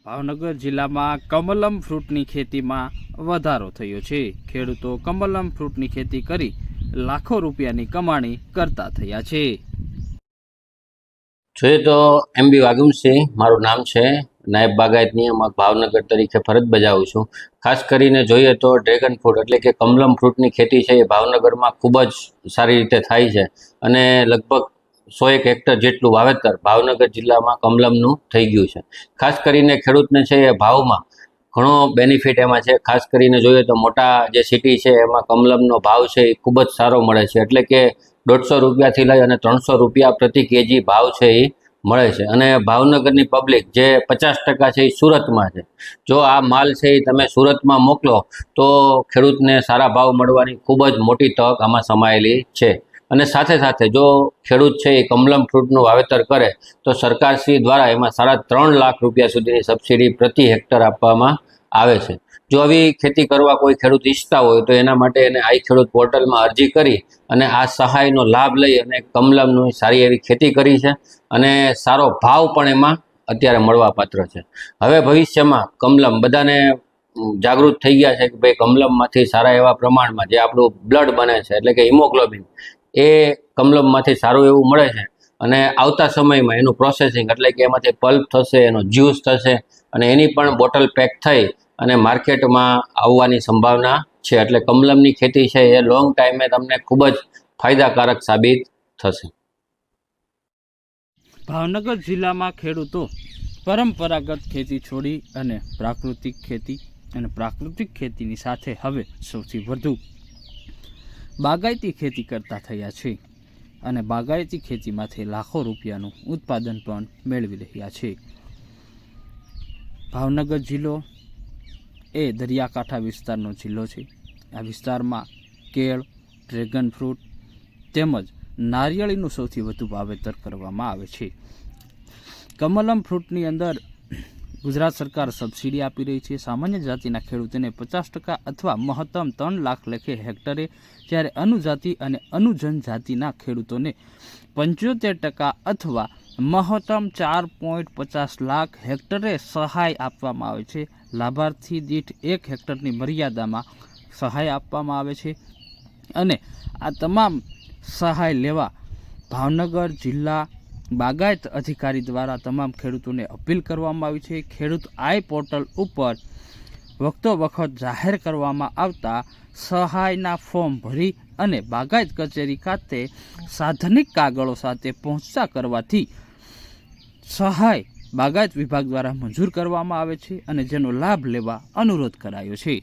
ભાવનગર જિલ્લામાં કમલમ ફ્રૂટની ખેતીમાં વધારો થયો છે। ખેડૂતો કમલમ ફ્રૂટની ખેતી કરી લાખો રૂપિયાની કમાણી કરતા થયા છે। જોઈએ તો MB વાગુમસિંહ મારું નામ છે। નાયબ બાગાયત નિયામક ભાવનગર તરીકે ફરજ બજાવું છું। ખાસ કરીને જોઈએ તો ડ્રેગન ફ્રૂટ એટલે કે કમલમ ફ્રૂટની ખેતી છે એ ભાવનગરમાં ખૂબ જ સારી રીતે થાય છે અને લગભગ 101 હેક્ટર જેટલું વાવેતર ભાવનગર જિલ્લામાં કમલમનું થઈ ગયું છે। ખાસ કરીને ખેડૂતને છે એ ભાવમાં ઘણો બેનિફિટ એમાં છે। ખાસ કરીને જોઈએ તો મોટા જે સિટી છે એમાં કમલમનો ભાવ છે એ ખૂબ જ સારો મળે છે, એટલે કે 150 રૂપિયાથી લઈ અને 300 રૂપિયા પ્રતિ કેજી ભાવ છે એ મળે છે। અને ભાવનગરની પબ્લિક જે 50% છે એ સુરતમાં છે। જો આ માલ છે એ તમે સુરતમાં મોકલો તો ખેડૂતને સારા ભાવ મળવાની ખૂબ જ મોટી તક આમાં સમાયેલી છે। અને સાથે સાથે જો ખેડૂત છે એ કમલમ ફ્રૂટનું વાવેતર કરે તો સરકારશ્રી દ્વારા એમાં 3.5 લાખ રૂપિયા સુધીની સબસિડી પ્રતિ હેક્ટર આપવામાં આવે છે। જો આવી ખેતી કરવા કોઈ ખેડૂત ઈચ્છતા હોય તો એના માટે એને આઈ ખેડૂત પોર્ટલમાં અરજી કરી અને આ સહાયનો લાભ લઈ અને કમલમની સારી એવી ખેતી કરી છે અને સારો ભાવ પણ એમાં અત્યારે મળવાપાત્ર છે। હવે ભવિષ્યમાં કમલમ બધાને જાગૃત થઈ ગયા છે કે ભાઈ કમલમમાંથી સારા એવા પ્રમાણમાં જે આપણું બ્લડ બને છે એટલે કે હિમોગ્લોબિન એ કમલમમાંથી સારું એવું મળે છે અને આવતા સમયમાં એનું પ્રોસેસિંગ એટલે કે એમાંથી પલ્પ થશે, એનો જ્યુસ થશે અને એની પણ બોટલ પેક થઈ અને માર્કેટમાં આવવાની સંભાવના છે। એટલે કમલમની ખેતી છે એ લોંગ ટાઈમે તમને ખૂબ જ ફાયદાકારક સાબિત થશે। ભાવનગર જિલ્લામાં ખેડૂતો પરંપરાગત ખેતી છોડી અને પ્રાકૃતિક ખેતીની સાથે હવે સૌથી વધુ બાગાયતી ખેતી કરતા થયા છે અને બાગાયતી ખેતીમાંથી લાખો રૂપિયાનું ઉત્પાદન પણ મેળવી રહ્યા છે। ભાવનગર જિલ્લો એ દરિયાકાંઠા વિસ્તારનો જિલ્લો છે। આ વિસ્તારમાં કેળ, ડ્રેગન ફ્રૂટ તેમજ નારિયેળીનું સૌથી વધુ વાવેતર કરવામાં આવે છે। કમલમ ફ્રૂટની અંદર ગુજરાત સરકાર સબસિડી આપી રહી છે। સામાન્ય જાતિના ખેડૂતોને 50% અથવા મહત્તમ 3 લાખ લેખે હેક્ટરે, જ્યારે અનુજાતિ અને અનુજન જાતિના ખેડૂતોને 75% અથવા મહત્તમ 4.50 લાખ હેક્ટરે સહાય આપવામાં આવે છે। લાભાર્થી દીઠ 1 હેક્ટરની મર્યાદામાં સહાય આપવામાં આવે છે અને આ તમામ સહાય લેવા ભાવનગર જિલ્લા બાગાયત અધિકારી દ્વારા તમામ ખેડૂતોને અપીલ કરવામાં આવી છે। ખેડૂત આઈ પોર્ટલ ઉપર વખતો વખત જાહેર કરવામાં આવતા સહાયના ફોર્મ ભરી અને બાગાયત કચેરી ખાતે સાધનિક કાગળો સાથે પહોંચતા કરવાથી સહાય બાગાયત વિભાગ દ્વારા મંજૂર કરવામાં આવે છે અને જેનો લાભ લેવા અનુરોધ કરાયો છે।